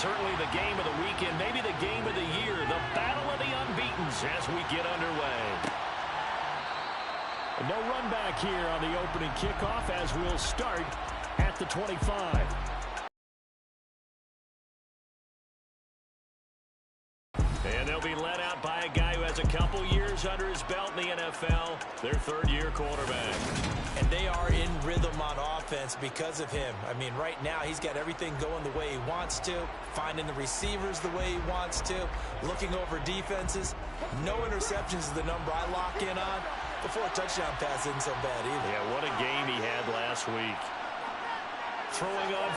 Certainly the game of the weekend, maybe the game of the year, the battle of the unbeatens as we get underway. No run back here on the opening kickoff as we'll start at the 25. And they'll be led out by a guy who has a couple years under his belt in the NFL, their third-year quarterback. And they are in rhythm on offense because of him. I mean, right now he's got everything going the way he wants to, finding the receivers the way he wants to, looking over defenses. No interceptions is the number I lock in on. Before a touchdown pass isn't so bad either. Yeah, what a game he had last week. Throwing on.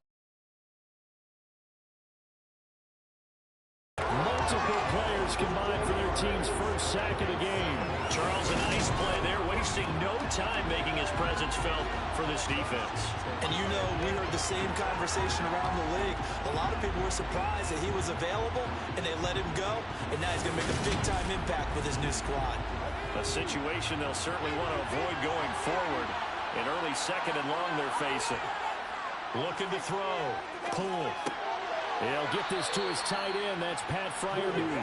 Multiple players combined for their team's first sack of the game. Charles, a nice play there, wasting no time making his presence felt for this defense. And you know, we heard the same conversation around the league. A lot of people were surprised that he was available, and they let him go, and now he's going to make a big-time impact with his new squad. A situation they'll certainly want to avoid going forward. An early second and long they're facing. Looking to throw. Pull. He'll get this to his tight end. That's Pat Freiermuth.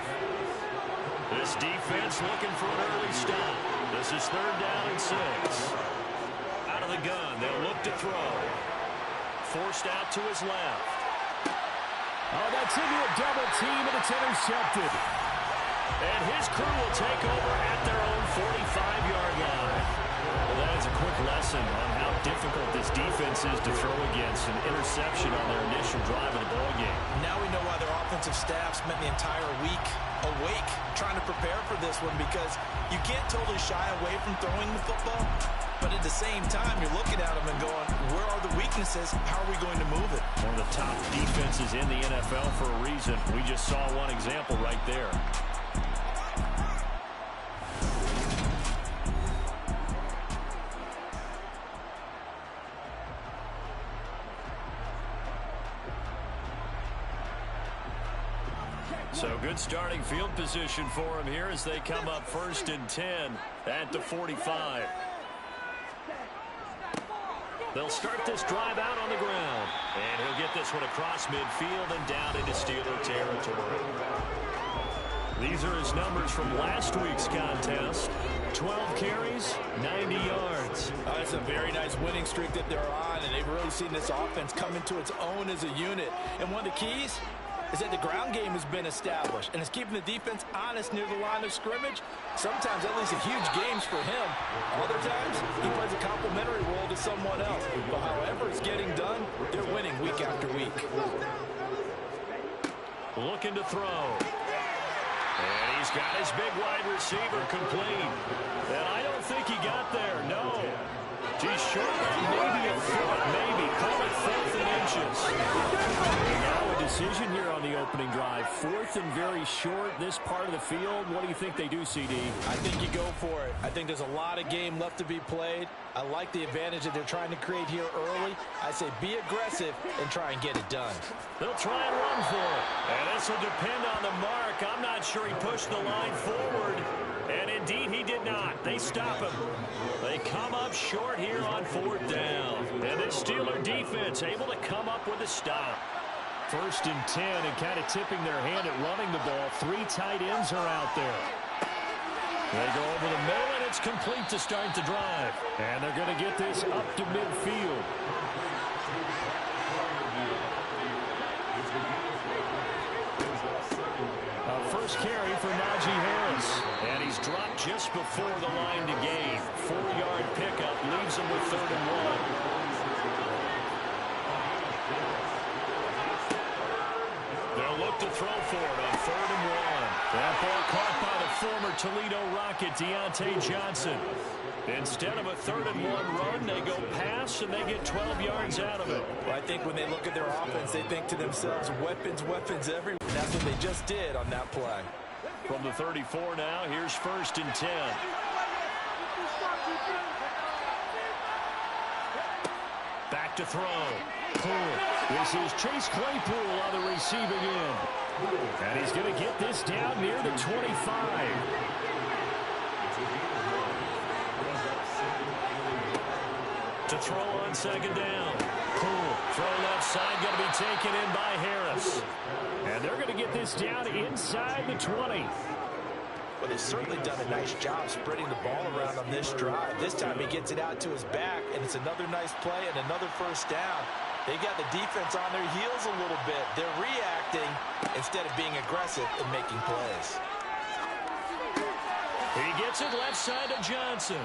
This defense looking for an early stop. This is 3rd down and 6. Out of the gun. They'll look to throw. Forced out to his left. Oh, that's into a double team, and it's intercepted. And his crew will take over at their own 45-yard line. Well, that is a quick lesson on how difficult this defense is to throw against. An interception on their initial drive of the ballgame. Now we know why their offensive staff spent the entire week awake trying to prepare for this one, because you can't totally shy away from throwing the football. But at the same time, you're looking at them and going, where are the weaknesses? How are we going to move it? One of the top defenses in the NFL for a reason. We just saw one example right there. So good starting field position for him here as they come up 1st and 10 at the 45. They'll start this drive out on the ground. And he'll get this one across midfield and down into Steeler territory. These are his numbers from last week's contest. 12 carries, 90 yards. That's a very nice winning streak that they're on, and they've really seen this offense come into its own as a unit. And one of the keys is that the ground game has been established, and it's keeping the defense honest near the line of scrimmage. Sometimes that leads to huge games for him. Other times, he plays a complementary role to someone else. But however it's getting done, they're winning week after week. Looking to throw. And he's got his big wide receiver complete. And I don't think he got there, no. He's short, maybe a foot, maybe. Call it 4th and inches. And now a decision here on the opening drive. 4th and very short, this part of the field. What do you think they do, CD? I think you go for it. I think there's a lot of game left to be played. I like the advantage that they're trying to create here early. I say be aggressive and try and get it done. They'll try and run for it. And this will depend on the mark. I'm not sure he pushed the line forward. And indeed, he did not. They stop him. They come up short here on 4th down. And this Steeler defense able to come up with a stop. 1st and 10, and kind of tipping their hand at running the ball. 3 tight ends are out there. They go over the middle, and it's complete to start the drive. And they're going to get this up to midfield. First carry for Najee Harris. And he's dropped just before the line to gain. 4-yard pickup leaves him with 3rd and 1. They'll look to throw for it on 3rd and 1. That ball caught by the former Toledo Rocket, Deontay Johnson. Instead of a 3rd and 1 run, they go pass, and they get 12 yards out of it. Well, I think when they look at their offense, they think to themselves, weapons, weapons everywhere. And that's what they just did on that play. From the 34 now, here's 1st and 10. Back to throw. Pull. This is Chase Claypool on the receiving end. And he's going to get this down near the 25. To throw on 2nd down. Pull. Throw left side going to be taken in by Harris. And they're going to get this down inside the 20. Well, they've certainly done a nice job spreading the ball around on this drive. This time he gets it out to his back, and it's another nice play and another first down. They got the defense on their heels a little bit. They're reacting instead of being aggressive and making plays. He gets it left side to Johnson.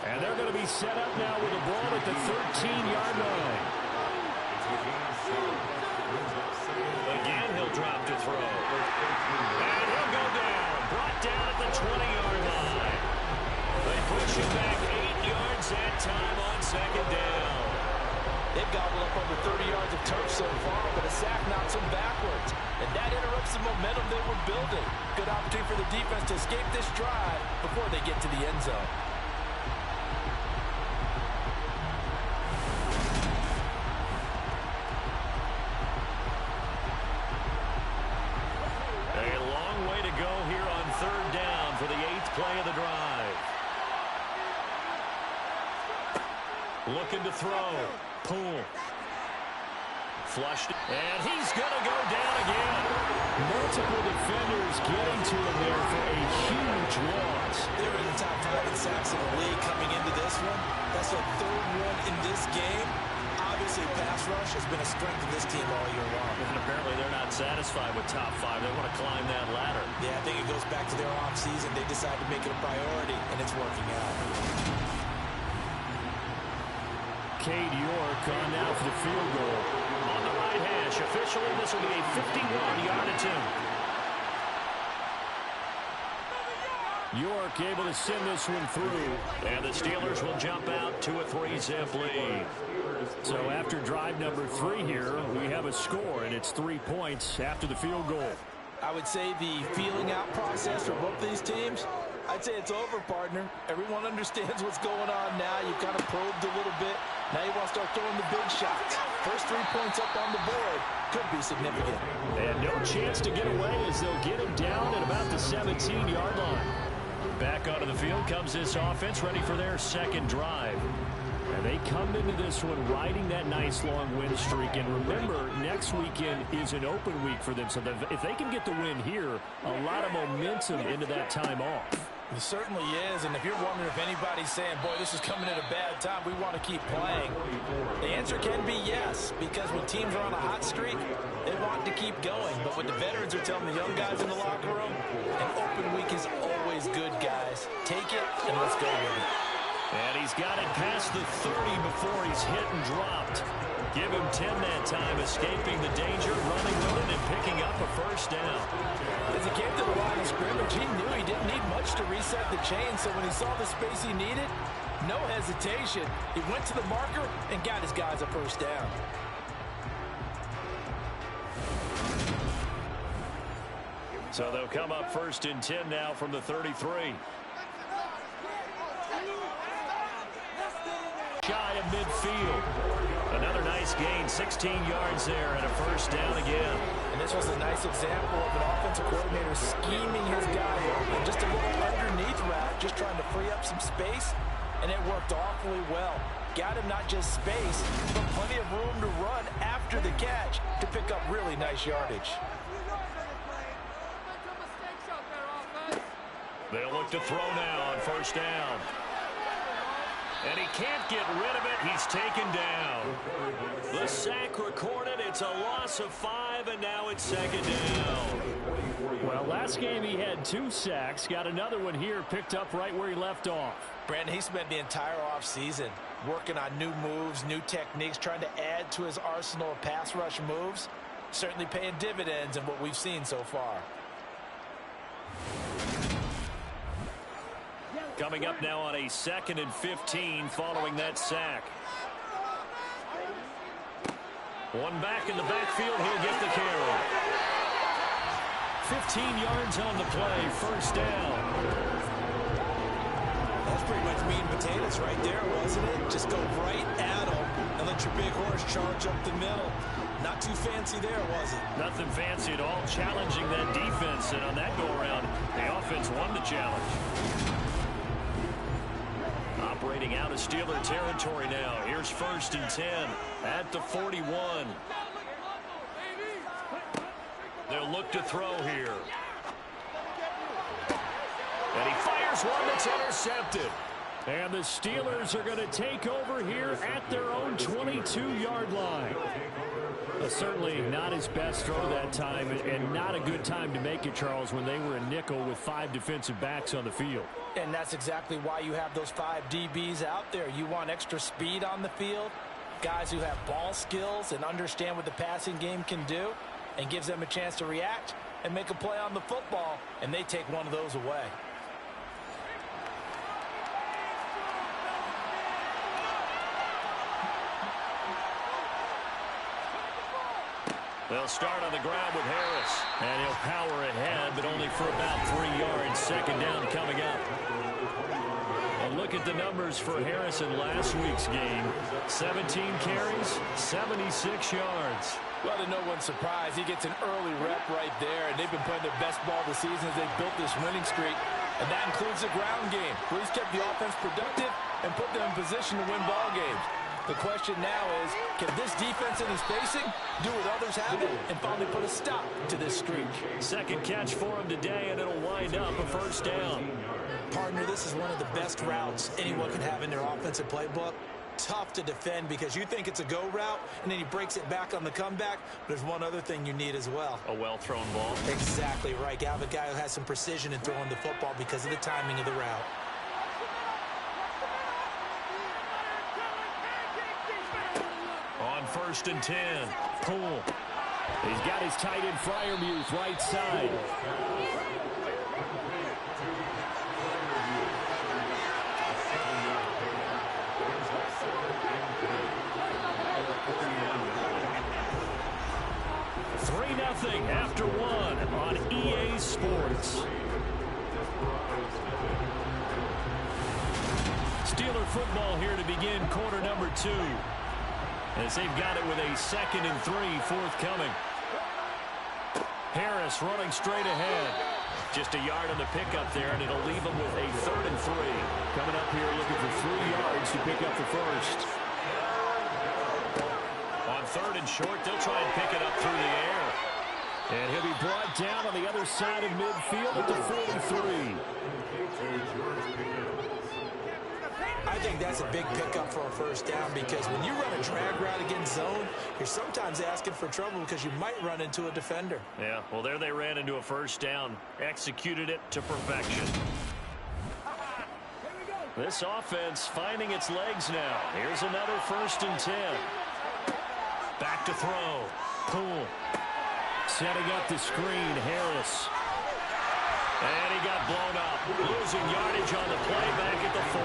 And they're going to be set up now with a ball at the 13-yard line. Again, he'll drop to throw. And he'll go down. Brought down at the 20-yard line. They push him back 8 yards that time on second down. They've gobbled up over 30 yards of turf so far, but a sack knocks them backwards. And that interrupts the momentum they were building. Good opportunity for the defense to escape this drive before they get to the end zone. A long way to go here on third down for the 8th play of the drive. Looking to throw. Poole. Flushed. And he's going to go down again. Multiple defenders getting to him there for a huge loss. They were in the top 5 in sacks in the league coming into this one. That's their 3rd one in this game. Obviously, pass rush has been a strength of this team all year long. And apparently they're not satisfied with top 5. They want to climb that ladder. Yeah, I think it goes back to their offseason. They decided to make it a priority, and it's working out. Cade York on now for the field goal. On the right hash. Officially, this will be a 51-yard attempt. York able to send this one through. And the Steelers will jump out to a 3-zip lead. So after drive number 3 here, we have a score, and it's 3 points after the field goal. I would say the feeling out process for both these teams, I'd say it's over, partner. Everyone understands what's going on now. You've kind of probed a little bit. Now you want to start throwing the big shots. First 3 points up on the board could be significant. And no chance to get away as they'll get him down at about the 17-yard line. Back onto the field comes this offense, ready for their second drive. And they come into this one riding that nice long win streak. And remember, next weekend is an open week for them. So if they can get the win here, a lot of momentum into that time off. It certainly is, and if you're wondering if anybody's saying, boy, this is coming at a bad time, we want to keep playing, the answer can be yes, because when teams are on a hot streak, they want to keep going. But what the veterans are telling the young guys in the locker room, an open week is always good, guys. Take it, and let's go with it. And he's got it past the 30 before he's hit and dropped. Give him 10 that time, escaping the danger, running with it, and picking up a first down. As he came to the line of scrimmage, he knew he didn't need much to reset the chain, so when he saw the space he needed, no hesitation. He went to the marker and got his guys a first down. So they'll come up 1st and 10 now from the 33. Shy of midfield. Another nice gain, 16 yards there, and a first down again. And this was a nice example of an offensive coordinator scheming his guy open, just a little underneath route, just trying to free up some space, and it worked awfully well. Got him not just space, but plenty of room to run after the catch to pick up really nice yardage. They'll look to throw now on first down. And he can't get rid of it. He's taken down. The sack recorded. It's a loss of 5, and now it's second down. Well, last game he had 2 sacks. Got another one here, picked up right where he left off. Brandon, he spent the entire offseason working on new moves, new techniques, trying to add to his arsenal of pass rush moves. Certainly paying dividends in what we've seen so far. Coming up now on a 2nd and 15 following that sack. One back in the backfield. He'll get the carry. 15 yards on the play. First down. That's pretty much meat and potatoes right there, wasn't it? Just go right at them and let your big horse charge up the middle. Not too fancy there, was it? Nothing fancy at all. Challenging that defense, and on that go-around, the offense won the challenge. Operating operating out of Steeler territory now. Here's 1st and 10 at the 41. They'll look to throw here. And he fires one that's intercepted. And the Steelers are going to take over here at their own 22-yard line. Certainly not his best throw that time, and not a good time to make it, Charles, when they were a nickel with 5 defensive backs on the field. And that's exactly why you have those 5 DBs out there. You want extra speed on the field, guys who have ball skills and understand what the passing game can do, and gives them a chance to react and make a play on the football, and they take one of those away. They'll start on the ground with Harris. And he'll power ahead, but only for about 3 yards. 2nd down coming up. A look at the numbers for Harris in last week's game. 17 carries, 76 yards. Well, to no one's surprise, he gets an early rep right there, and they've been playing their best ball this season as they've built this winning streak. And that includes the ground game, where he's kept the offense productive and put them in position to win ball games. The question now is, can this defense that he's facing do what others haven't and finally put a stop to this streak? 2nd catch for him today, and it'll wind up a 1st down. Partner, this is one of the best routes anyone can have in their offensive playbook. Tough to defend because you think it's a go route, and then he breaks it back on the comeback. But there's one other thing you need as well. A well-thrown ball. Exactly right. You have a guy who has some precision in throwing the football because of the timing of the route. On 1st and 10, Poole. He's got his tight end Freiermuth right side. Nothing after 1 on EA Sports. Steeler football here to begin quarter number 2. As they've got it with a 2nd and 3 forthcoming. Harris running straight ahead. Just a yard on the pickup there, and it'll leave them with a 3rd and 3. Coming up here looking for 3 yards to pick up the 1st. On 3rd and short, they'll try and pick it up through the air. And he'll be brought down on the other side of midfield at the 43. I think that's a big pickup for a 1st down because when you run a drag route against zone, you're sometimes asking for trouble because you might run into a defender. Yeah, well, there they ran into a 1st down. Executed it to perfection. This offense finding its legs now. Here's another 1st and 10. Back to throw. Poole. Setting up the screen, Harris. And he got blown up. Losing yardage on the play back at the 44.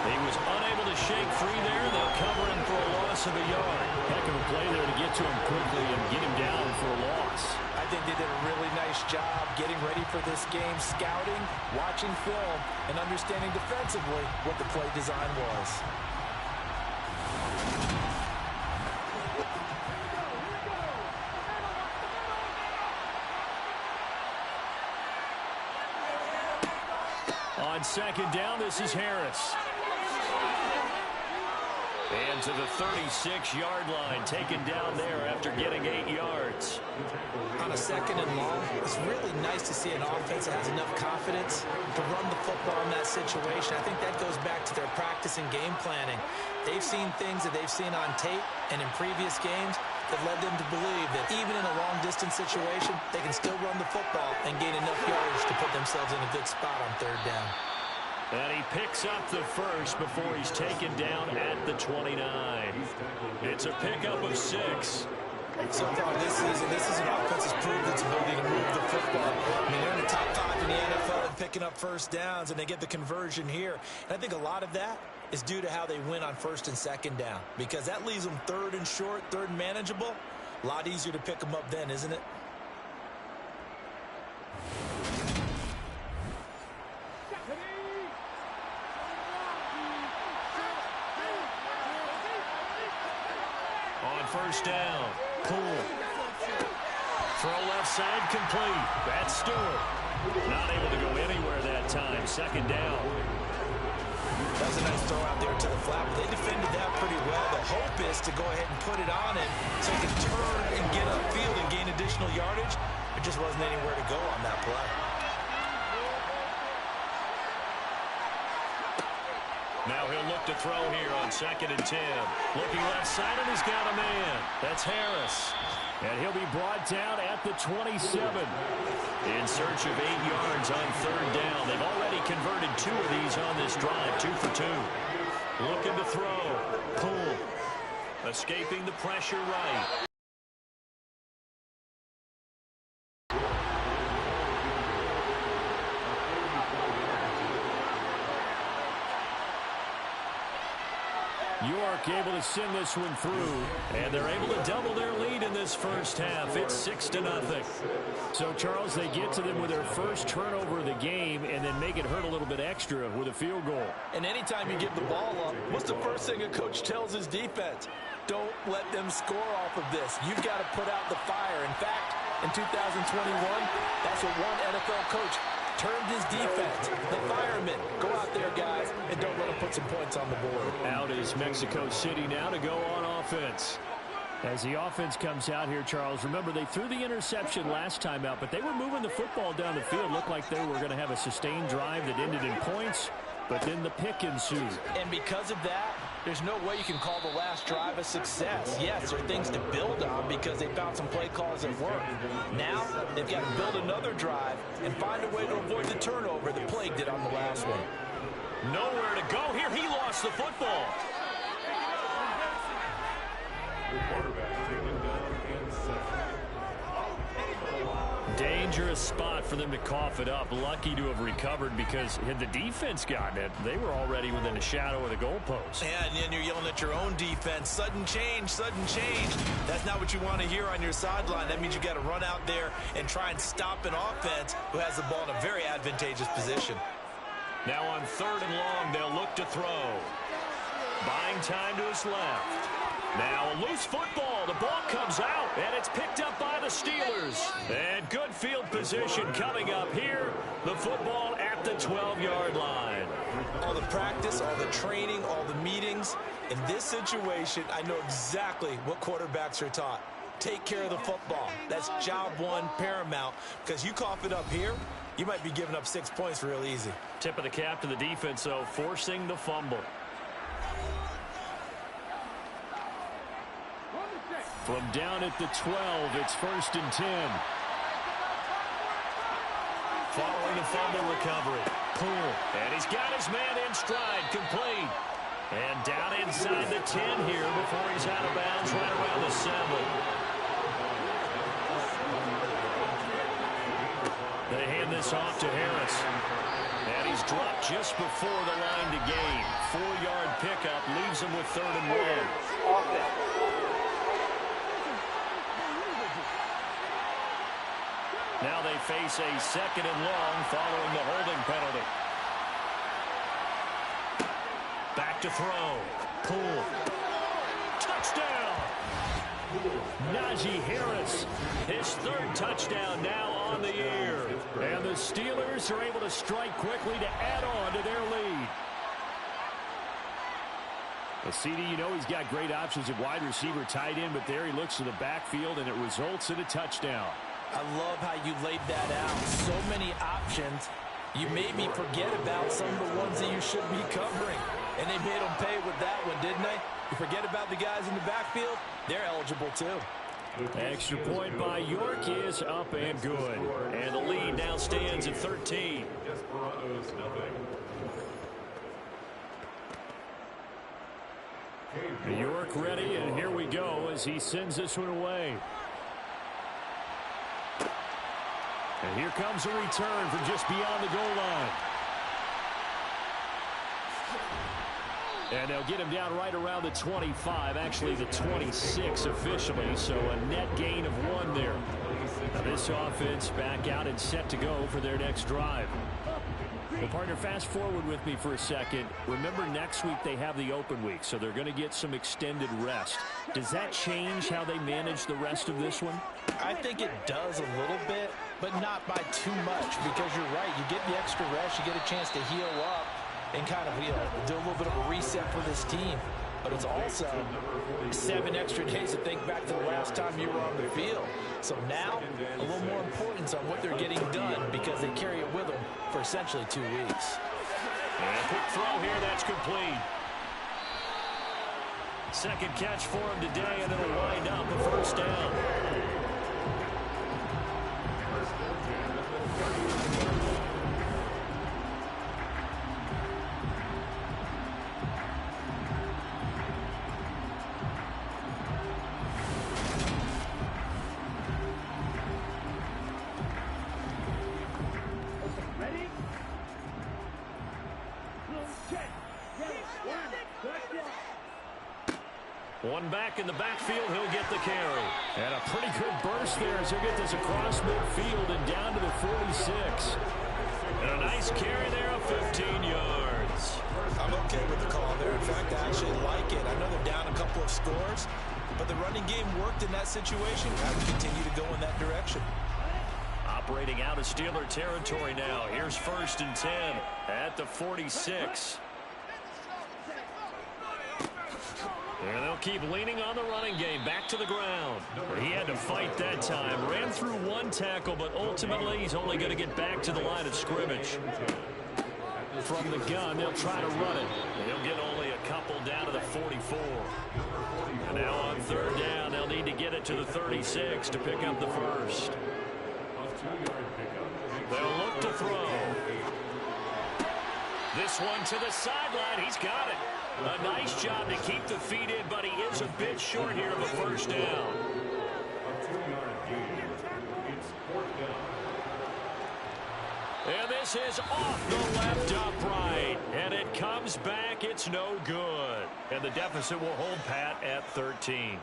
He was unable to shake free there. They'll cover him for a loss of a yard. Heck of a play there to get to him quickly and get him down for a loss. I think they did a really nice job getting ready for this game, scouting, watching film, and understanding defensively what the play design was. On 2nd down, this is Harris. And to the 36-yard line, taken down there after getting 8 yards. On a 2nd and long, it's really nice to see an offense that has enough confidence to run the football in that situation. I think that goes back to their practice and game planning. They've seen things that they've seen on tape and in previous games that led them to believe that even in a long-distance situation, they can still run the football and gain enough yardage to put themselves in a good spot on 3rd down. And he picks up the 1st before he's taken down at the 29. It's a pickup of 6. So far this season, this is an offense that's proved its ability to move the football. I mean, they're in the top 5 in the NFL and picking up 1st downs, and they get the conversion here. And I think a lot of that is due to how they win on 1st and 2nd down, because that leaves them 3rd and short, 3rd and manageable. A lot easier to pick them up then, isn't it? On 1st down, Poole. Throw left side complete. That's Stewart. Not able to go anywhere that time. 2nd down. That was a nice throw out there to the flat, but they defended that pretty well. The hope is to go ahead and put it on him so he can turn and get upfield and gain additional yardage. There just wasn't anywhere to go on that play. Now he'll look to throw here on 2nd and 10. Looking left side, and he's got a man. That's Harris. And he'll be brought down at the 27. In search of 8 yards on 3rd down. They've already converted 2 of these on this drive, 2 for 2. Looking to throw. Pull. Escaping the pressure right. York able to send this one through, and they're able to double their lead in this first half. It's 6-0. So, Charles, they get to them with their first turnover of the game and then make it hurt a little bit extra with a field goal. And anytime you give the ball up, what's the first thing a coach tells his defense? Don't let them score off of this. You've got to put out the fire. In fact, in 2021, that's what one NFL coach termed his defense. The firemen. Go out there, guys, and don't let them put some points on the board. Out is Mexico City now to go on offense. As the offense comes out here, Charles, remember they threw the interception last time out, but they were moving the football down the field. Looked like they were going to have a sustained drive that ended in points, but then the pick ensued. And because of that, there's no way you can call the last drive a success. Yes, there are things to build on because they found some play calls that work. Now, they've got to build another drive and find a way to avoid the turnover that plagued it on the last one. Nowhere to go here. He lost the football. Dangerous spot for them to cough it up. Lucky to have recovered because had the defense gotten it, they were already within a shadow of the goalpost. Yeah, and then you're yelling at your own defense. Sudden change, sudden change. That's not what you want to hear on your sideline. That means you got to run out there and try and stop an offense who has the ball in a very advantageous position. Now on 3rd and long, they'll look to throw. Buying time to his left. Now a loose football. The ball comes out, and it's picked up by the Steelers. And good field position coming up here. The football at the 12-yard line. All the practice, all the training, all the meetings. In this situation, I know exactly what quarterbacks are taught. Take care of the football. That's job one, paramount. Because you cough it up here, you might be giving up 6 points real easy. Tip of the cap to the defense, though, forcing the fumble. From down at the 12, it's 1st and 10. Following the fumble recovery. Poole. And he's got his man in stride, complete. And down inside the 10 here before he's out of bounds right around the 7. They hand this off to Harris. And he's dropped just before the line to gain. 4-yard pickup leaves him with 3rd and 1. Now they face a 2nd and long following the holding penalty. Back to throw. Poole. Touchdown! Najee Harris, his 3rd touchdown now on the year. And the Steelers are able to strike quickly to add on to their lead. A CD, you know he's got great options at wide receiver, tight end, but there he looks to the backfield, and it results in a touchdown. I love how you laid that out. So many options. You made me forget about some of the ones that you should be covering. And they made them pay with that one, didn't they? You forget about the guys in the backfield? They're eligible too. Extra point by York is up and good. And the lead now stands at 13. Desperados, nothing. York ready, and here we go as he sends this one away. And here comes a return from just beyond the goal line. And they'll get him down right around the 25, actually the 26 officially, so a net gain of 1 there. Now this offense back out and set to go for their next drive. Well, partner, fast forward with me for a second. Remember, next week they have the open week, so they're going to get some extended rest. Does that change how they manage the rest of this one? I think it does a little bit, but not by too much, because you're right. You get the extra rest. You get a chance to heal up. and kind of, do a little bit of a reset for this team. But it's also 7 extra days to think back to the last time you were on the field. So now, a little more importance on what they're getting done because they carry it with them for essentially 2 weeks. And a quick throw here, that's complete. Second catch for him today, and it'll wind up a first down. One back in the backfield, he'll get the carry. And a pretty good burst there as he'll get this across midfield and down to the 46. And a nice carry there of 15 yards. I'm okay with the call there. In fact, I actually like it. I know they're down a couple of scores, but the running game worked in that situation. I would continue to go in that direction. Operating out of Steeler territory now. Here's 1st and 10 at the 46. And they'll keep leaning on the running game. Back to the ground. He had to fight that time. Ran through 1 tackle, but ultimately he's only going to get back to the line of scrimmage. From the gun, they'll try to run it. He'll get only a couple down to the 44. And now on 3rd down, they'll need to get it to the 36 to pick up the first. They'll look to throw. This one to the sideline. He's got it. A nice job to keep the feet in, but he is a bit short here of a first down. And this is off the left upright. And it comes back. It's no good. And the deficit will hold pat at 13.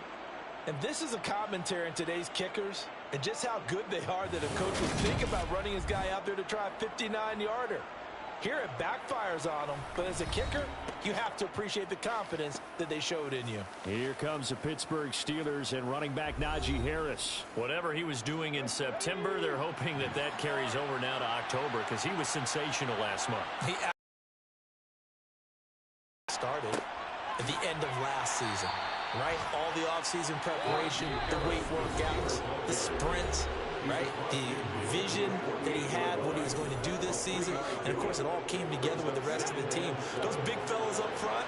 And this is a commentary on today's kickers and just how good they are that a coach would think about running his guy out there to try a 59-yarder. Here it backfires on them, but as a kicker, you have to appreciate the confidence that they showed in you. Here comes the Pittsburgh Steelers and running back Najee Harris. Whatever he was doing in September, they're hoping that that carries over now to October because he was sensational last month. He started at the end of last season, right? All the offseason preparation, the weight workouts, the sprints, right? The vision that he had, what he was going to do this season. And, of course, it all came together with the rest of the team. Those big fellas up front,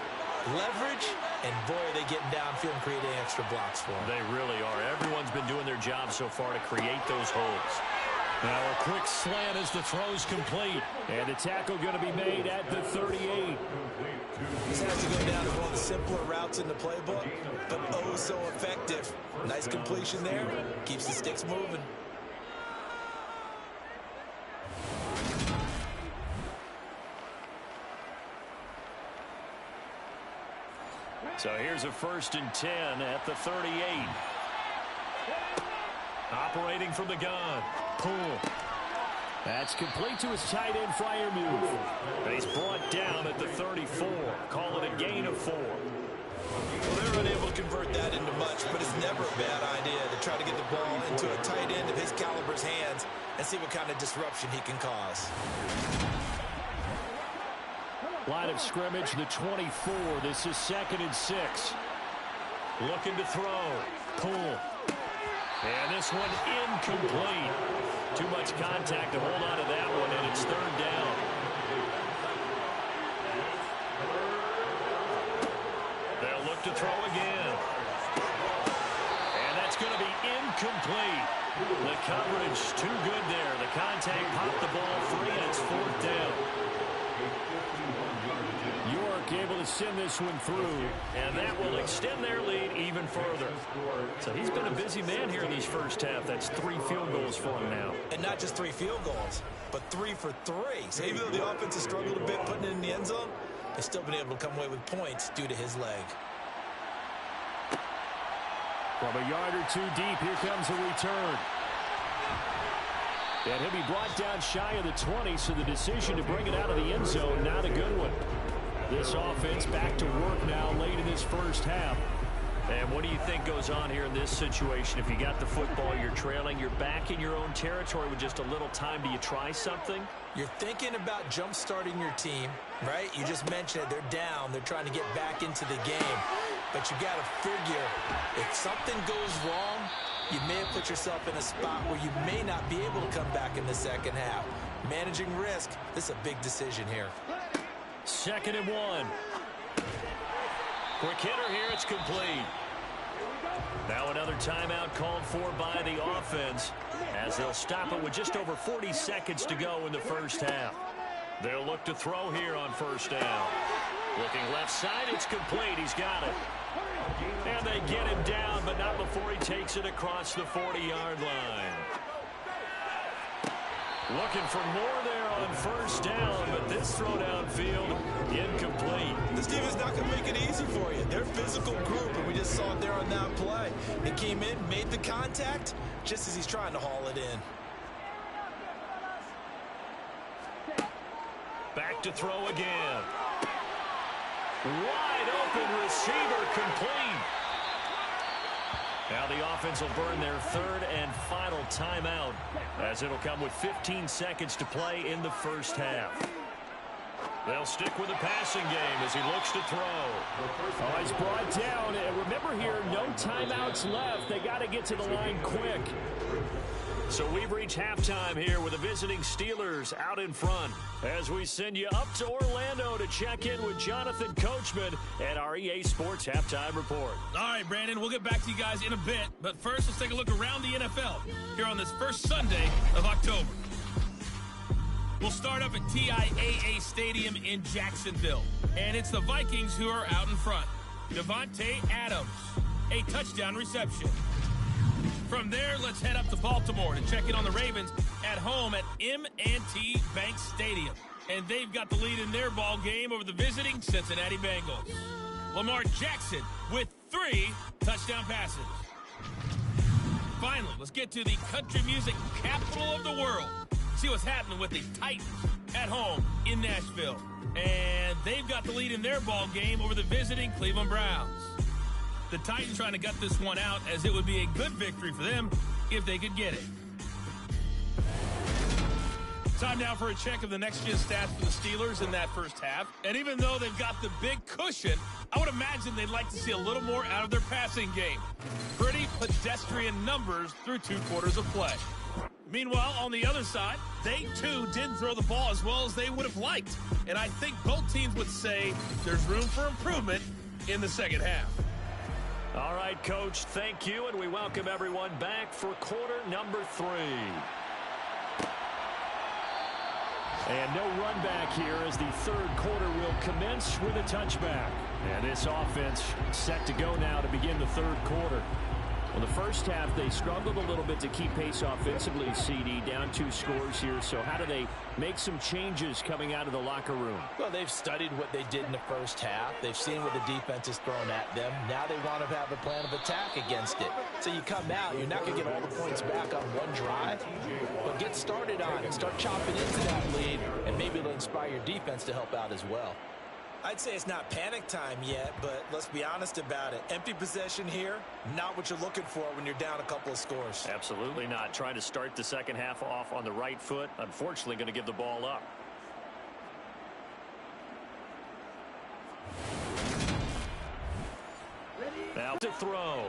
leverage, and, boy, are they getting downfield and creating extra blocks for them. They really are. Everyone's been doing their job so far to create those holes. Now a quick slant as the throw's complete. And the tackle going to be made at the 38. This has to go down to one of the simpler routes in the playbook, but oh so effective. Nice completion there. Keeps the sticks moving. So here's a 1st and 10 at the 38. Operating from the gun. Pull. That's complete to his tight end, Freiermuth. And he's brought down at the 34. Call it a gain of 4. Well, they're unable to convert that into much, but it's never a bad idea to try to get the ball into a tight end of his caliber's hands and see what kind of disruption he can cause. Line of scrimmage, the 24. This is 2nd and 6. Looking to throw. Pull. And this one incomplete. Too much contact to hold on to that one, and it's 3rd down. They'll look to throw again. And that's going to be incomplete. The coverage too good there. The contact popped the ball free, and it's 4th down. York able to send this one through, and that will extend their lead even further. So he's been a busy man here in these first half. That's 3 field goals for him now. And not just 3 field goals, but 3 for 3. So even though the offense has struggled a bit putting it in the end zone, they've still been able to come away with points due to his leg. From a yard or 2 deep, here comes a return. And he'll be brought down shy of the 20, so the decision to bring it out of the end zone, not a good one. This offense back to work now late in this first half. And what do you think goes on here in this situation? If you got the football, you're trailing, you're back in your own territory with just a little time. Do you try something? You're thinking about jump-starting your team, right? You just mentioned it. They're down. They're trying to get back into the game. But you got to figure, if something goes wrong, you may have put yourself in a spot where you may not be able to come back in the second half. Managing risk, this is a big decision here. 2nd and 1. Quick hitter here, it's complete. Now another timeout called for by the offense as they'll stop it with just over 40 seconds to go in the first half. They'll look to throw here on 1st down. Looking left side, it's complete. He's got it. And they get him down, but not before he takes it across the 40-yard line. Looking for more there on 1st down, but this throw downfield incomplete. This team is not going to make it easy for you. They're a physical group, and we just saw it there on that play. He came in, made the contact, just as he's trying to haul it in. Back to throw again. Wide open receiver, complete. Now the offense will burn their 3rd and final timeout as it'll come with 15 seconds to play in the first half. They'll stick with the passing game as he looks to throw. Oh, he's brought down. And remember here, no timeouts left. They got to get to the line quick. So we've reached halftime here with the visiting Steelers out in front as we send you up to Orlando to check in with Jonathan Coachman at our EA Sports Halftime Report. All right, Brandon, we'll get back to you guys in a bit. But first, let's take a look around the NFL here on this first Sunday of October. We'll start up at TIAA Stadium in Jacksonville. And it's the Vikings who are out in front. Devontae Adams, a touchdown reception. From there, let's head up to Baltimore to check in on the Ravens at home at M&T Bank Stadium. And they've got the lead in their ball game over the visiting Cincinnati Bengals. Lamar Jackson with 3 touchdown passes. Finally, let's get to the country music capital of the world. See what's happening with the Titans at home in Nashville. And they've got the lead in their ball game over the visiting Cleveland Browns. The Titans trying to gut this one out, as it would be a good victory for them if they could get it. Time now for a check of the next-gen stats for the Steelers in that first half. And even though they've got the big cushion, I would imagine they'd like to see a little more out of their passing game. Pretty pedestrian numbers through 2 quarters of play. Meanwhile, on the other side, they too didn't throw the ball as well as they would have liked. And I think both teams would say there's room for improvement in the second half. All right, Coach, thank you, and we welcome everyone back for quarter number 3. And no run back here as the 3rd quarter will commence with a touchback. And this offense set to go now to begin the 3rd quarter. Well, the first half, they struggled a little bit to keep pace offensively, CD, down 2 scores here. So how do they make some changes coming out of the locker room? Well, they've studied what they did in the first half. They've seen what the defense has thrown at them. Now they want to have a plan of attack against it. So you come out, you're not going to get all the points back on one drive, but get started on it. Start chopping into that lead, and maybe it'll inspire your defense to help out as well. I'd say it's not panic time yet, but let's be honest about it. Empty possession here, not what you're looking for when you're down a couple of scores. Absolutely not. Trying to start the second half off on the right foot. Unfortunately, going to give the ball up. Now to throw.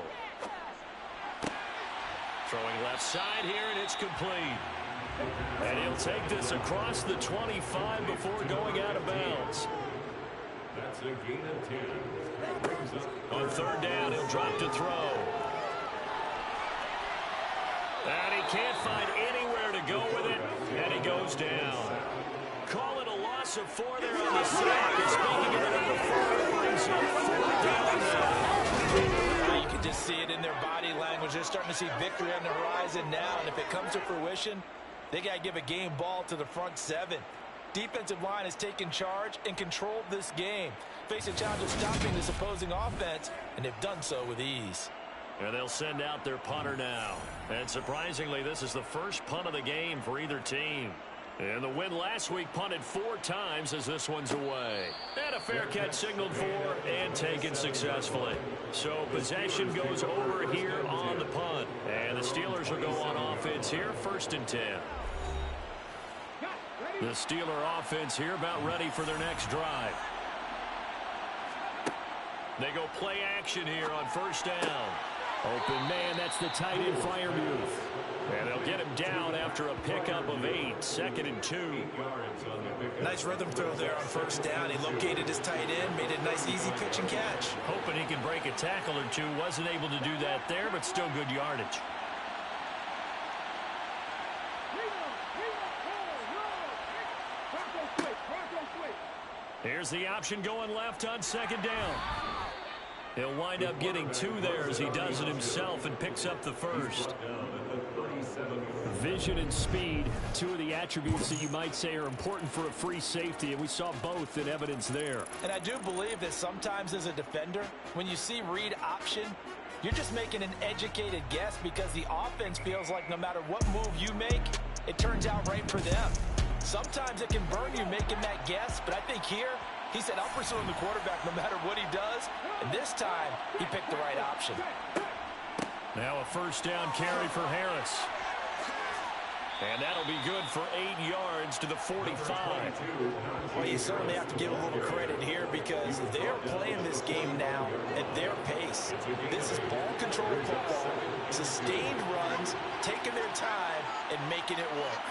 Throwing left side here, and it's complete. And he'll take this across the 25 before going out of bounds. That's a gain of 10. On 3rd down, he'll drop to throw. And he can't find anywhere to go with it, and he goes down. Call it a loss of 4 there on the sack. And speaking of the number 4, it brings up 4th down now. You can just see it in their body language. They're starting to see victory on the horizon now, and if it comes to fruition, they got to give a game ball to the front 7. Defensive line has taken charge and controlled this game. Face a challenge of stopping this opposing offense, and they've done so with ease. And they'll send out their punter now. And surprisingly, this is the first punt of the game for either team. And the win last week punted 4 times as this one's away. And a fair catch signaled for and taken successfully. So possession goes over here on the punt. And the Steelers will go on offense here, 1st and 10. The Steeler offense here about ready for their next drive. They go play action here on 1st down. Open man, that's the tight end flyer move. And they'll get him down after a pickup of 8, 2nd and 2. Nice rhythm throw there on 1st down. He located his tight end, made it a nice easy pitch and catch. Hoping he can break a tackle or two. Wasn't able to do that there, but still good yardage. Here's the option going left on 2nd down. He'll wind up getting 2 there as he does it himself and picks up the 1st. Vision and speed, 2 of the attributes that you might say are important for a free safety, and we saw both in evidence there. And I do believe that sometimes as a defender, when you see read option, you're just making an educated guess because the offense feels like no matter what move you make, it turns out right for them. Sometimes it can burn you making that guess, but I think here, he said, I'm pursuing the quarterback no matter what he does. And this time, he picked the right option. Now a 1st down carry for Harris. And that'll be good for 8 yards to the 45. Well, you certainly have to give a little credit here because they're playing this game now at their pace. This is ball control football, sustained runs, taking their time, and making it work.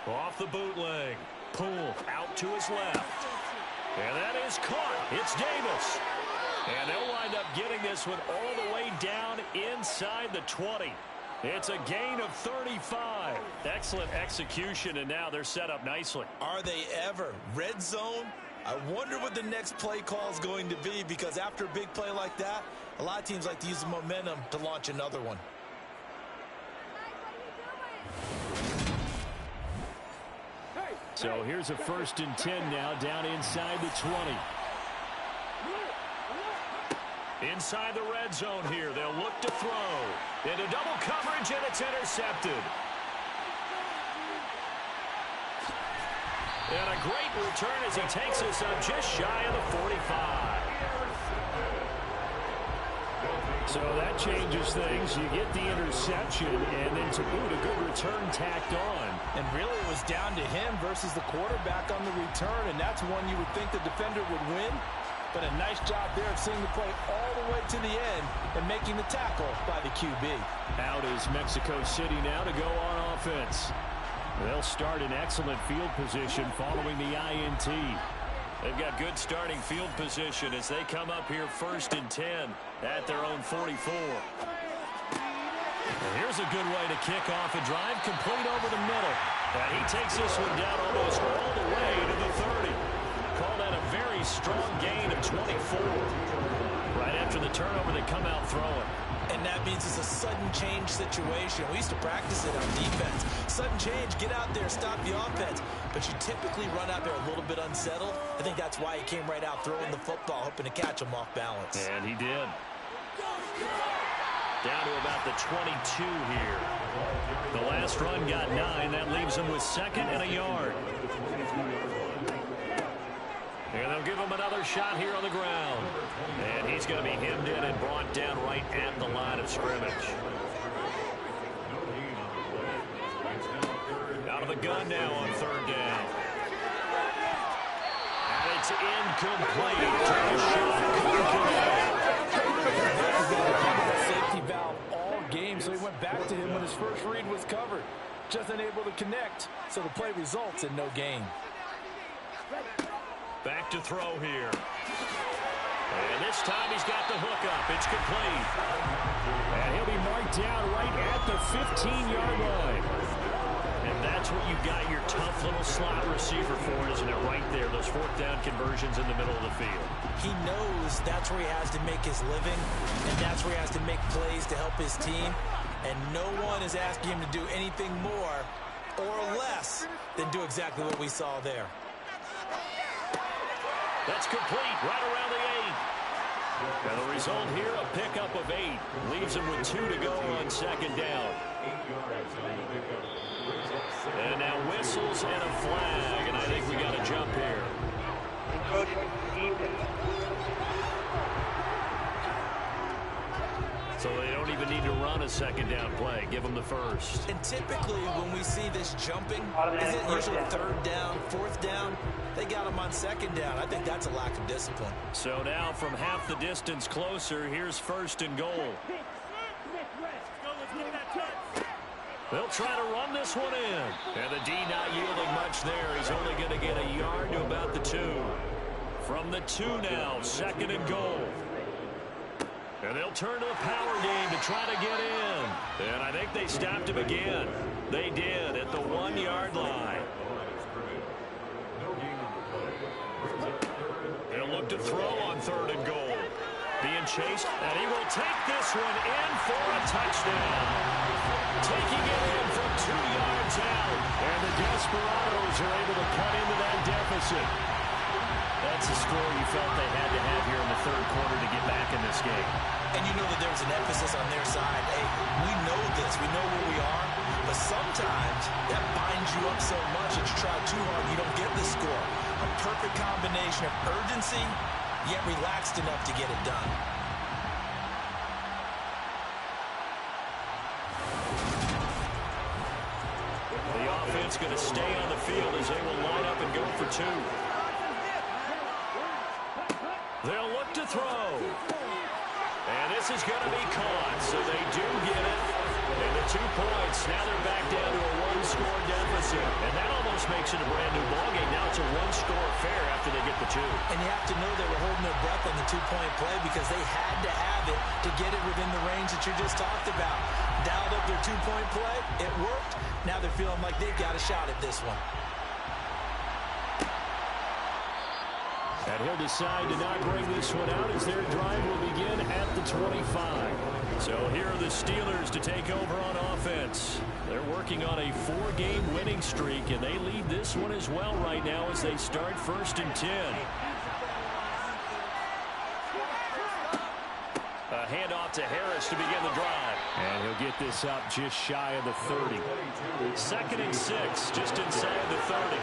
Off the bootleg. Poole out to his left. And that is caught. It's Davis. And they'll wind up getting this one all the way down inside the 20. It's a gain of 35. Excellent execution, and now they're set up nicely. Are they ever? Red zone? I wonder what the next play call is going to be because after a big play like that, a lot of teams like to use the momentum to launch another one. So here's a 1st and 10 now down inside the 20. Inside the red zone here. They'll look to throw. Into double coverage, and it's intercepted. And a great return as he takes us up just shy of the 45. So that changes things. You get the interception, and then to boot, a good return tacked on. And really it was down to him versus the quarterback on the return, and that's one you would think the defender would win. But a nice job there of seeing the play all the way to the end and making the tackle by the QB. Out is Mexico City now to go on offense. They'll start in excellent field position following the INT. They've got good starting field position as they come up here 1st and 10 at their own 44. And here's a good way to kick off a drive, complete over the middle. And he takes this one down almost all the way to the 30. Call that a very strong gain of 24. Right after the turnover, they come out throwing. And that means it's a sudden change situation. We used to practice it on defense. Sudden change, get out there, stop the offense. But you typically run out there a little bit unsettled. I think that's why he came right out throwing the football, hoping to catch him off balance. And he did. Down to about the 22 here. The last run got 9. That leaves him with 2nd and a yard. And they'll give him another shot here on the ground. And he's going to be hemmed in and brought down right at the line of scrimmage. Out of the gun now on 3rd down. And it's incomplete. Safety valve all game, so he went back to him when his first read was covered. Just unable to connect, so the play results in no gain. Back to throw here. And this time he's got the hook up. It's complete. And he'll be marked down right at the 15-yard line. And that's what you got your tough little slot receiver for, isn't it? Right there, those 4th down conversions in the middle of the field. He knows that's where he has to make his living, and that's where he has to make plays to help his team. And no one is asking him to do anything more or less than do exactly what we saw there. That's complete right around the 8. And the result here, a pickup of 8. Leaves him with 2 to go on 2nd down. And now with whistles and a flag, and I think we got a jump here. So they don't even need to run a second down play. Give them the first. And typically when we see this jumping, is it usually third down, fourth down? They got them on second down. I think that's a lack of discipline. So now from half the distance closer, here's first and goal. They'll try to run this one in. And the D not yielding much there. He's only going to get a yard to about the 2. From the 2 now, second and goal. And they'll turn to the power game to try to get in. And I think they stopped him again. They did at the 1-yard line. They'll look to throw on third and goal. Being chased, and he will take this one in for a touchdown. Taking it in from 2 yards out. And the Desperados are able to cut into that deficit. That's a score you felt they had to have here in the third quarter to get back in this game. And you know that there was an emphasis on their side. Hey, we know this. We know where we are. But sometimes that binds you up so much that you try too hard, you don't get the score. A perfect combination of urgency, yet relaxed enough to get it done. The offense going to stay on the field as they will line up and go for 2. They'll look to throw. And this is going to be caught, so they do get it. And the 2 points, now they're back down to a 1-score deficit. And that almost makes it a brand-new ballgame. Now it's a 1-score affair after they get the 2. And you have to know they were holding their breath on the 2-point play because they had to have it to get it within the range that you just talked about. Dialed up their 2-point play. It worked. Now they're feeling like they've got a shot at this one. And he'll decide to not bring this one out as their drive will begin at the 25. So here are the Steelers to take over on offense. They're working on a 4-game winning streak, and they lead this one as well right now as they start first and 10. A handoff to Harris to begin the drive. And he'll get this up just shy of the 30. Second and 6, just inside the 30.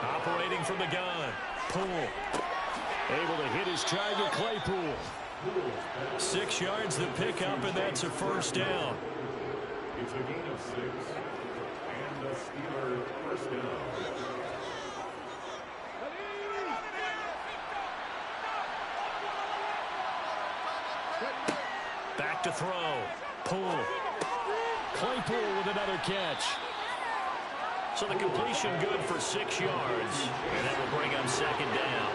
Operating from the gun. Poole. Able to hit his target, Claypool. 6 yards the pickup, and that's a first down. It's a gain of 6. And the Steelers first down. Back to throw. Poole. Claypool with another catch. So the completion good for 6 yards. And that will bring up second down.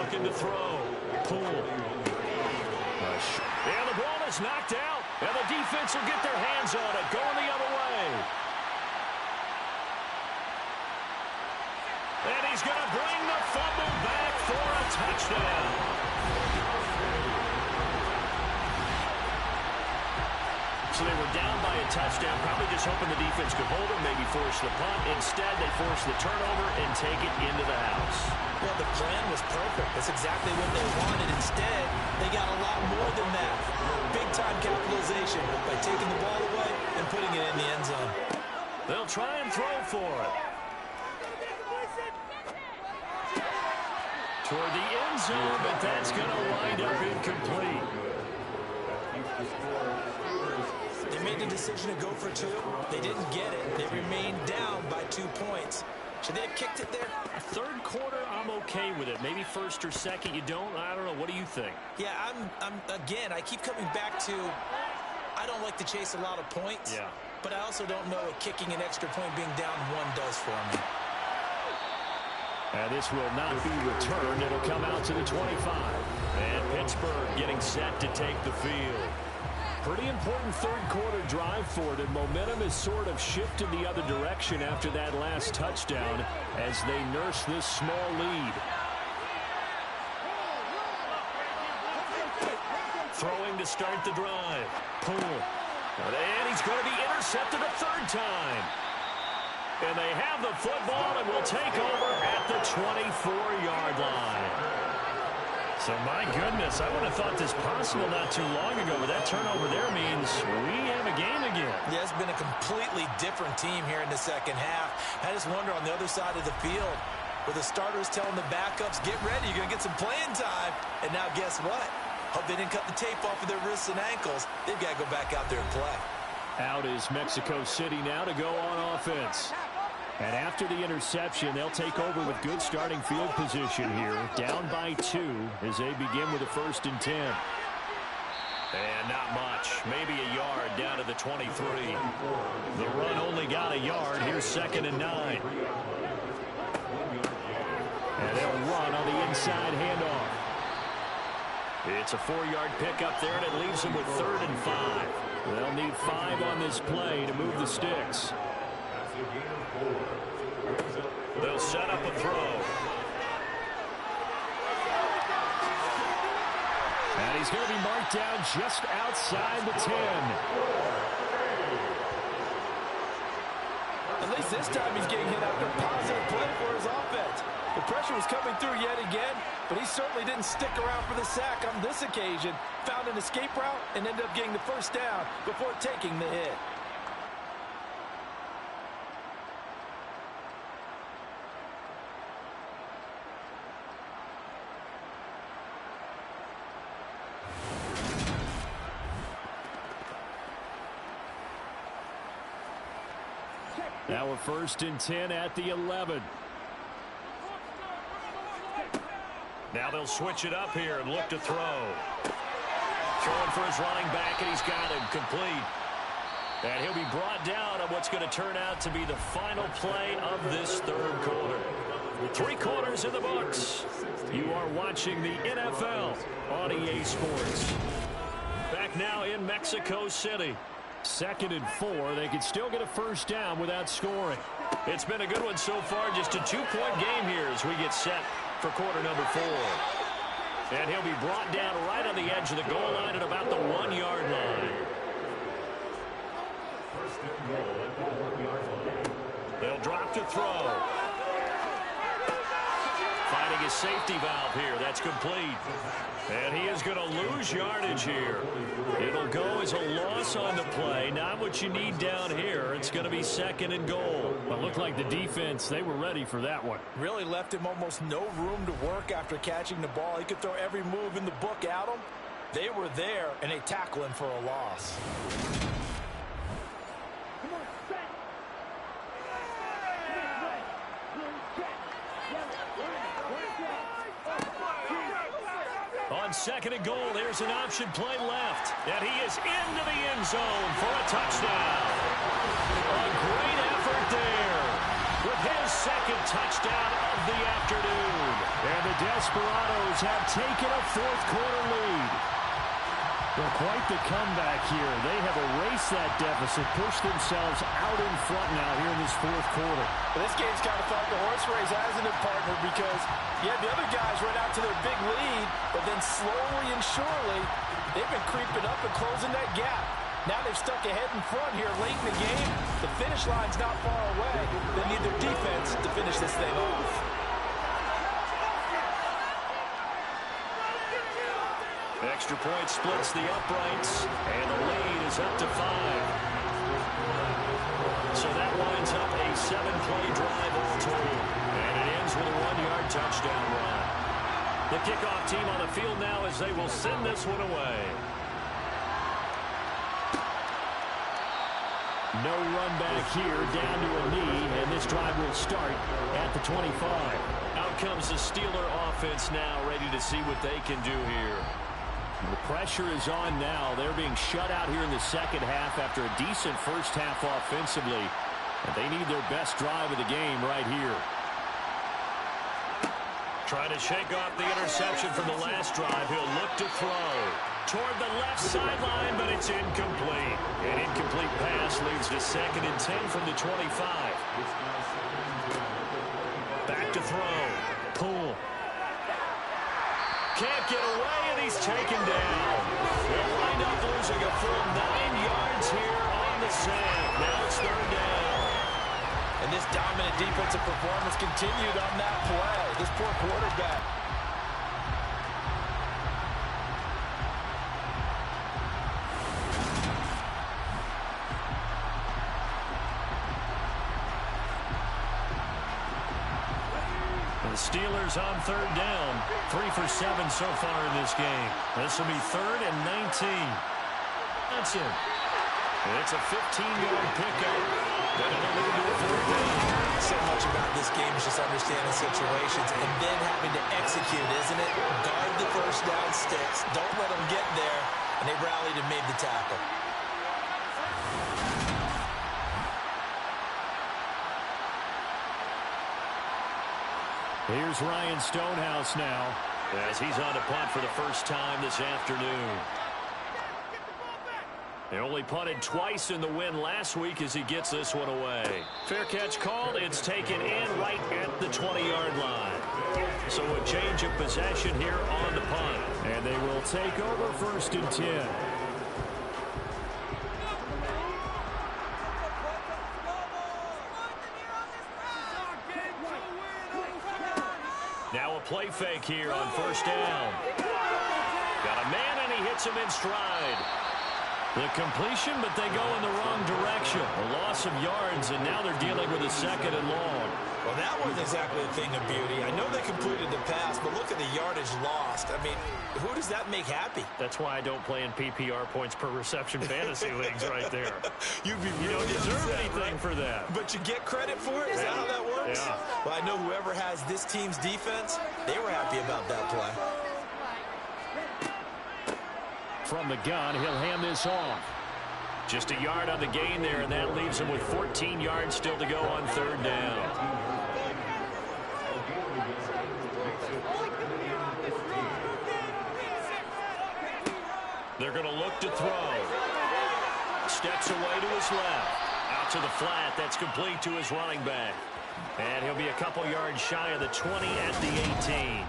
Looking to throw. Poole. And the ball is knocked out. And the defense will get their hands on it. Going the other way. And he's going to bring the fumble back for a touchdown. So they were down by a touchdown, probably just hoping the defense could hold them, maybe force the punt. Instead, they forced the turnover and take it into the house. Well, the plan was perfect. That's exactly what they wanted. Instead, they got a lot more than that. Big-time capitalization by taking the ball away and putting it in the end zone. They'll try and throw for it. Toward the end zone, but that's going to wind up incomplete. They made the decision to go for 2. They didn't get it. They remained down by 2 points. Should they have kicked it there? Third quarter, I'm okay with it. Maybe first or second, you don't. I don't know. What do you think? Yeah, again, I keep coming back to I don't like to chase a lot of points. Yeah. But I also don't know what kicking an extra point being down 1 does for me. And this will not be returned. It'll come out to the 25. And Pittsburgh getting set to take the field. Pretty important third quarter drive for it, and momentum has sort of shifted the other direction after that last touchdown as they nurse this small lead. Throwing to start the drive. Poole. And he's going to be intercepted a third time. And they have the football and will take over at the 24-yard line. So, my goodness, I would have thought this possible not too long ago, but that turnover there means we have a game again. Yeah, it's been a completely different team here in the second half. I just wonder on the other side of the field, where the starters telling the backups, get ready, you're going to get some playing time. And now guess what? Hope they didn't cut the tape off of their wrists and ankles. They've got to go back out there and play. Out is Mexico City now to go on offense. And after the interception, they'll take over with good starting field position here. Down by 2 as they begin with a 1st and 10. And not much. Maybe a yard down to the 23. The run only got a yard. Here's 2nd and 9. And they'll run on the inside handoff. It's a 4-yard pickup there, and it leaves them with 3rd and 5. They'll need 5 on this play to move the sticks. They'll set up a throw. And he's going to be marked down just outside the 10. At least this time he's getting hit after a positive play for his offense. The pressure was coming through yet again, but he certainly didn't stick around for the sack on this occasion. Found an escape route and ended up getting the 1st down before taking the hit. Now a 1st and 10 at the 11. Now they'll switch it up here and look to throw. Throwing for his running back, and he's got him complete. And he'll be brought down on what's going to turn out to be the final play of this 3rd quarter. 3 quarters in the books. You are watching the NFL on EA Sports. Back now in Mexico City. 2nd and 4. They could still get a 1st down without scoring. It's been a good one so far. Just a 2-point game here as we get set for quarter number 4. And he'll be brought down right on the edge of the goal line at about the 1-yard line. They'll drop to throw. Finding his safety valve here. That's complete. And he is going to lose yardage here. It'll go as a loss on the play. Not what you need down here. It's going to be 2nd and goal. But looked like the defense, they were ready for that one. Really left him almost no room to work after catching the ball. He could throw every move in the book at him. They were there, and they tackle him for a loss. On 2nd and goal, there's an option play left. And he is into the end zone for a touchdown. A great effort there with his 2nd touchdown of the afternoon. And the Desperados have taken a 4th quarter lead. Well, quite the comeback here. They have erased that deficit, pushed themselves out in front now here in this 4th quarter. Well, this game's kind of fought the horse race, hasn't it, partner? Because, yeah, the other guys run out to their big lead, but then slowly and surely, they've been creeping up and closing that gap. Now they've stuck ahead in front here late in the game. The finish line's not far away. They need their defense to finish this thing off. Extra point splits the uprights, and the lead is up to 5. So that winds up a 7-play drive all total, and it ends with a 1-yard touchdown run. The kickoff team on the field now as they will send this one away. No run back here, down to a knee, and this drive will start at the 25. Out comes the Steeler offense now, ready to see what they can do here. The pressure is on now. They're being shut out here in the second half after a decent first half offensively. And they need their best drive of the game right here. Trying to shake off the interception from the last drive. He'll look to throw toward the left sideline, but it's incomplete. An incomplete pass leads to 2nd and 10 from the 25. Back to throw. Pull. Can't get away, and he's taken down. They'll wind up losing a full 9 yards here on the sack. Now it's 3rd down. And this dominant defensive performance continued on that play. This poor quarterback. The Steelers on third down. 3 for 7 so far in this game. This will be 3rd and 19. Johnson. It's a 15-yard pickup. Then it'll lead to a 4th down. So much about this game is just understanding situations and then having to execute, isn't it? Guard the first down sticks. Don't let them get there. And they rallied and made the tackle. Here's Ryan Stonehouse now as he's on to punt for the first time this afternoon. They only punted twice in the win last week as he gets this one away. Fair catch called. It's taken in right at the 20-yard line. So a change of possession here on the punt. And they will take over 1st and 10. Now a play fake here on 1st down. Got a man and he hits him in stride. The completion, but they go in the wrong direction. A loss of yards, and now they're dealing with a 2nd and long. Well, that wasn't exactly a thing of beauty. I know they completed the pass, but look at the yardage lost. I mean, who does that make happy? That's why I don't play in PPR points per reception fantasy leagues right there. You don't deserve anything right? for that. But you get credit for it? Is that how that works? Yeah. Well, I know whoever has this team's defense, they were happy about that play. From the gun, he'll hand this off. Just a yard on the gain there, and that leaves him with 14 yards still to go on 3rd down. They're going to look to throw. Steps away to his left. Out to the flat. That's complete to his running back. And he'll be a couple yards shy of the 20 at the 18.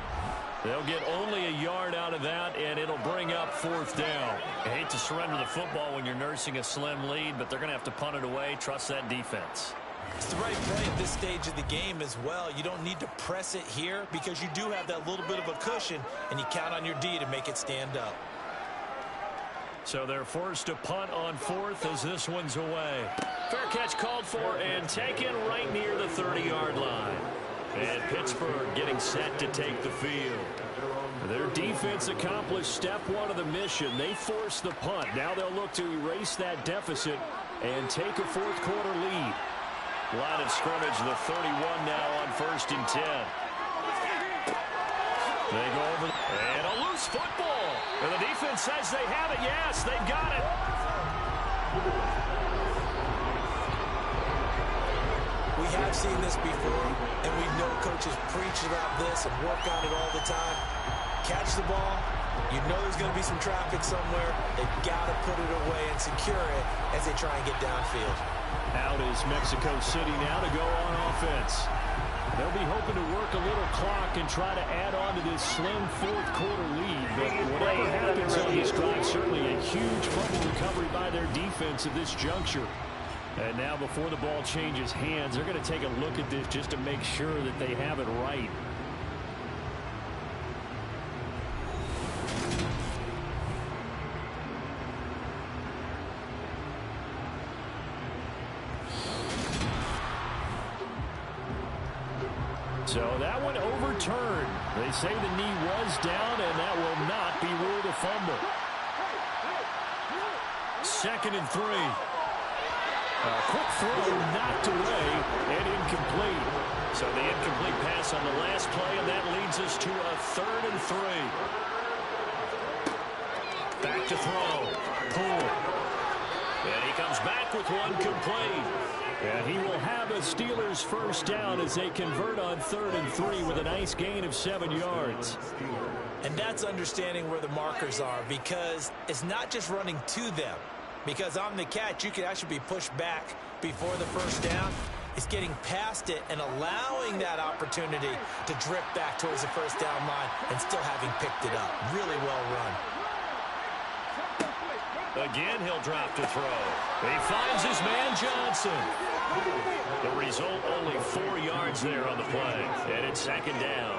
They'll get only a yard out of that, and it'll bring up 4th down. I hate to surrender the football when you're nursing a slim lead, but they're going to have to punt it away. Trust that defense. It's the right play at this stage of the game as well. You don't need to press it here because you do have that little bit of a cushion, and you count on your D to make it stand up. So they're forced to punt on 4th as this one's away. Fair catch called for and taken right near the 30-yard line. And Pittsburgh getting set to take the field. Their defense accomplished step 1 of the mission. They forced the punt. Now they'll look to erase that deficit and take a 4th quarter lead. Line of scrimmage, the 31 now on 1st and 10. They go over, and a loose football. And the defense says they have it. Yes, they've got it. We have seen this before, and we know coaches preach about this and work on it all the time. Catch the ball. You know there's going to be some traffic somewhere. They've got to put it away and secure it as they try and get downfield. Out is Mexico City now to go on offense. They'll be hoping to work a little clock and try to add on to this slim 4th quarter lead. But whatever happens on this drive, certainly a huge fumble recovery by their defense at this juncture. And now before the ball changes hands, they're going to take a look at this just to make sure that they have it right. So that one overturned. They say the knee was down, and that will not be ruled a fumble. 2nd and 3. A quick throw knocked away and incomplete. So the incomplete pass on the last play, and that leads us to a 3rd and 3. Back to throw. Poole. And he comes back with one complete. And he will have a Steelers 1st down as they convert on 3rd and 3 with a nice gain of 7 yards. And that's understanding where the markers are, because it's not just running to them. Because on the catch, you could actually be pushed back before the 1st down. It's getting past it and allowing that opportunity to drip back towards the 1st down line and still having picked it up. Really well run. Again, he'll drop to throw. He finds his man Johnson. The result, only 4 yards there on the play. And it's 2nd down.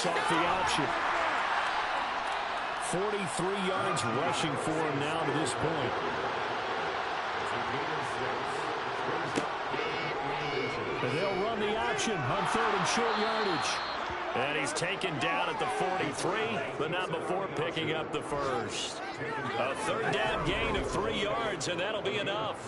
picks off the option. 43 yards rushing for him now to this point. And they'll run the option on 3rd and short yardage. And he's taken down at the 43, but not before picking up the first. A 3rd down gain of 3 yards, and that'll be enough.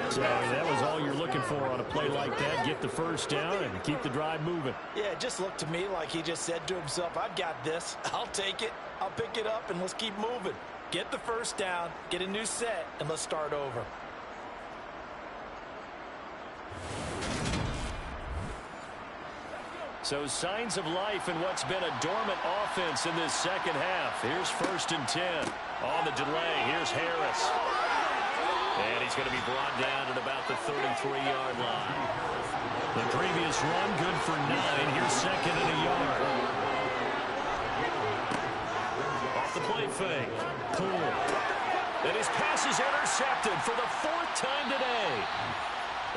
So that was all you're looking for on a play like that. Get the first down and keep the drive moving. Yeah, it just looked to me like he just said to himself, I've got this. I'll take it. I'll pick it up, and let's keep moving. Get the first down, get a new set, and let's start over. So signs of life in what's been a dormant offense in this second half. Here's 1st and 10. On the delay, here's Harris. And he's going to be brought down at about the 33-yard line. The previous run, good for 9. Here's 2nd and a yard. Off the play fake. Poole. And his pass is intercepted for the 4th time today.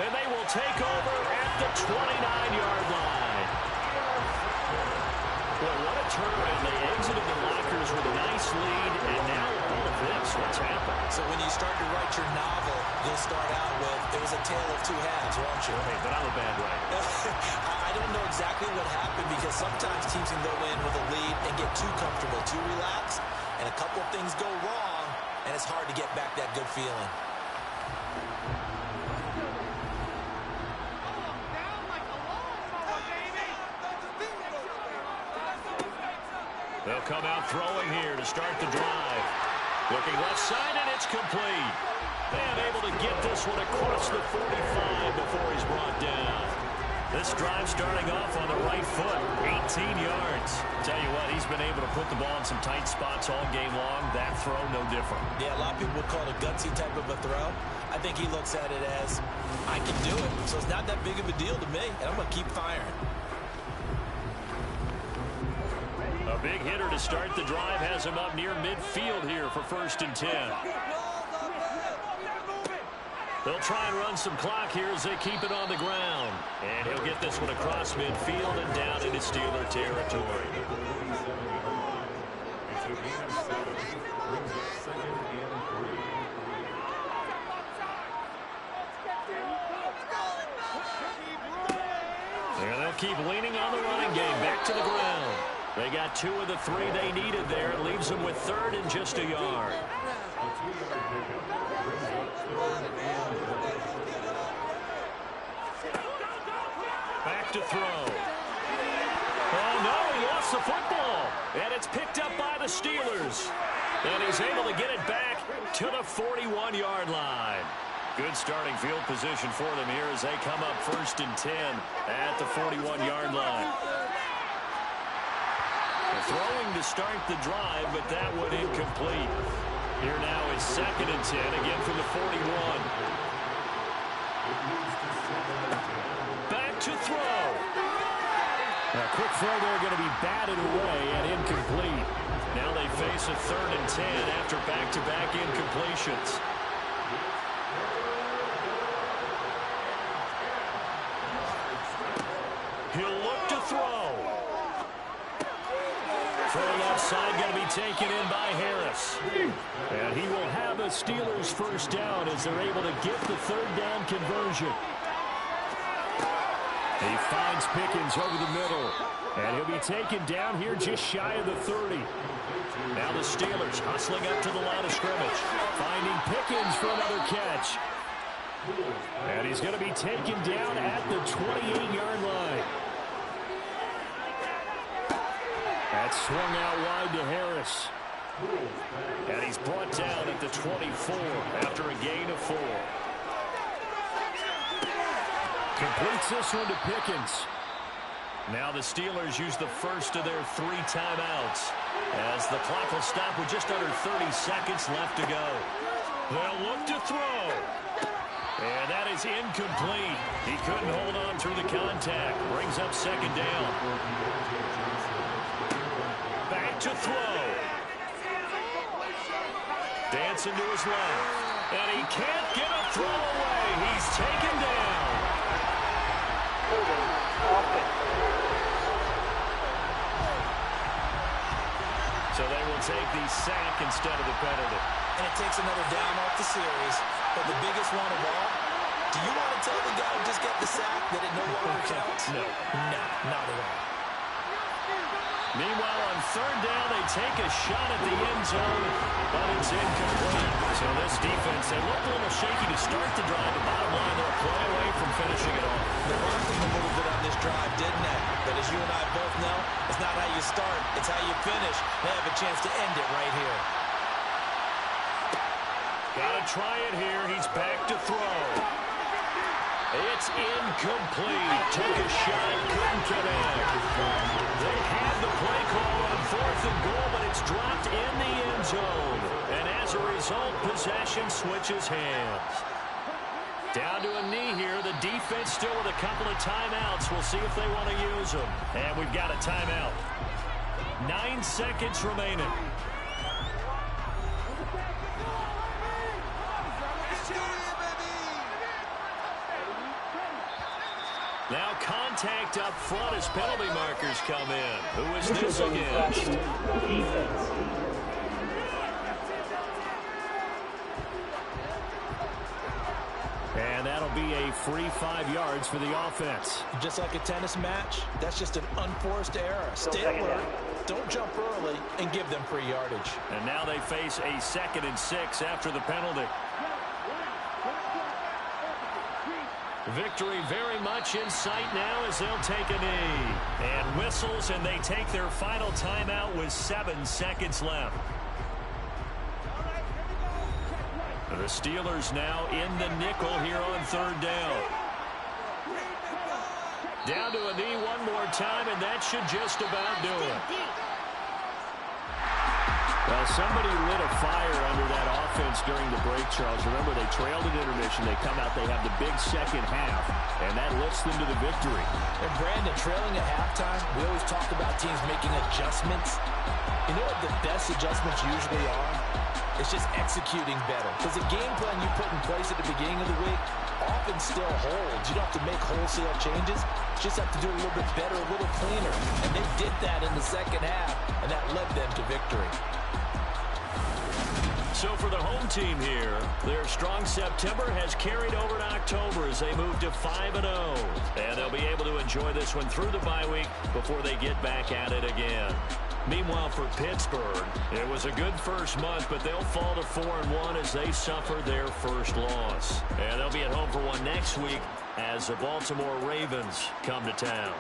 And they will take over at the 29-yard line. Boy, what a turn. They exited the lockers with a nice lead, and now all of this, what's happened? So when you start to write your novel, you'll start out with, it was a tale of two halves, won't you? Hey, but I'm a bad way. I don't know exactly what happened because sometimes teams can go in with a lead and get too comfortable, too relaxed, and a couple of things go wrong, and it's hard to get back that good feeling. They'll come out throwing here to start the drive. Looking left side, and it's complete. And able to get this one across the 45 before he's brought down. This drive starting off on the right foot, 18 yards. Tell you what, he's been able to put the ball in some tight spots all game long. That throw, no different. Yeah, a lot of people would call it a gutsy type of a throw. I think he looks at it as, I can do it, so it's not that big of a deal to me, and I'm going to keep firing. A big hitter to start the drive has him up near midfield here for 1st and 10. They'll try and run some clock here as they keep it on the ground. And he'll get this one across midfield and down into Steeler territory. And they'll keep leaning on the running game. Back to the ground. They got 2 of the 3 they needed there. It leaves them with 3rd and just a yard. Back to throw. Oh, no, he lost the football. And it's picked up by the Steelers. And he's able to get it back to the 41-yard line. Good starting field position for them here as they come up 1st and 10 at the 41-yard line. Throwing to start the drive, but that one incomplete. Here now is 2nd and 10, again from the 41. Back to throw. A quick throw there going to be batted away and incomplete. Now they face a 3rd and 10 after back-to-back incompletions. He'll look to throw. For the left side, going to be taken in by Harris. And he will have a Steelers first down as they're able to get the 3rd down conversion. He finds Pickens over the middle. And he'll be taken down here just shy of the 30. Now the Steelers hustling up to the line of scrimmage. Finding Pickens for another catch. And he's going to be taken down at the 28-yard line. That's swung out wide to Harris. And he's brought down at the 24 after a gain of 4. Completes this one to Pickens. Now the Steelers use the first of their 3 timeouts as the clock will stop with just under 30 seconds left to go. They'll look to throw. And that is incomplete. He couldn't hold on through the contact. Brings up 2nd down. Back to throw. Dancing to his left. And he can't get a throw away. He's taken down. So they will take the sack instead of the penalty. And it takes another down off the series. But the biggest one of all, do you want to tell the guy who just got the sack that it no longer counts? No. No, not at all. Meanwhile, on third down, they take a shot at the end zone, but it's incomplete. So this defense, they looked a little shaky to start the drive. The bottom line, they're a play away from finishing it off. They rocked them a little bit on this drive, didn't they? But as you and I both know, it's not how you start, it's how you finish. They have a chance to end it right here. Gotta try it here. He's back to throw. It's incomplete. Took a shot, couldn't connect. They had the play call on 4th and goal, but it's dropped in the end zone. And as a result, possession switches hands. Down to a knee here. The defense still with a couple of timeouts. We'll see if they want to use them. And we've got a timeout. 9 seconds remaining. Now contact up front as penalty markers come in. Who is this against? And that'll be a free 5 yards for the offense. Just like a tennis match, that's just an unforced error. Stay alert, don't jump early, and give them free yardage. And now they face a 2nd and 6 after the penalty. Victory very much in sight now as they'll take a knee. And whistles, and they take their final timeout with 7 seconds left. The Steelers now in the nickel here on 3rd down. Down to a knee one more time, and that should just about do it. Well, somebody lit a fire under that offense during the break, Charles. Remember, they trailed at intermission. They come out, they have the big second half, and that lifts them to the victory. And Brandon, trailing at halftime, we always talk about teams making adjustments. You know what the best adjustments usually are? It's just executing better. Because the game plan you put in place at the beginning of the week often still holds. You don't have to make wholesale changes. You just have to do it a little bit better, a little cleaner. And they did that in the second half, and that led them to victory. So for the home team here, their strong September has carried over to October as they move to 5-0. And they'll be able to enjoy this one through the bye week before they get back at it again. Meanwhile, for Pittsburgh, it was a good first month, but they'll fall to 4-1 as they suffer their first loss. And they'll be at home for one next week as the Baltimore Ravens come to town.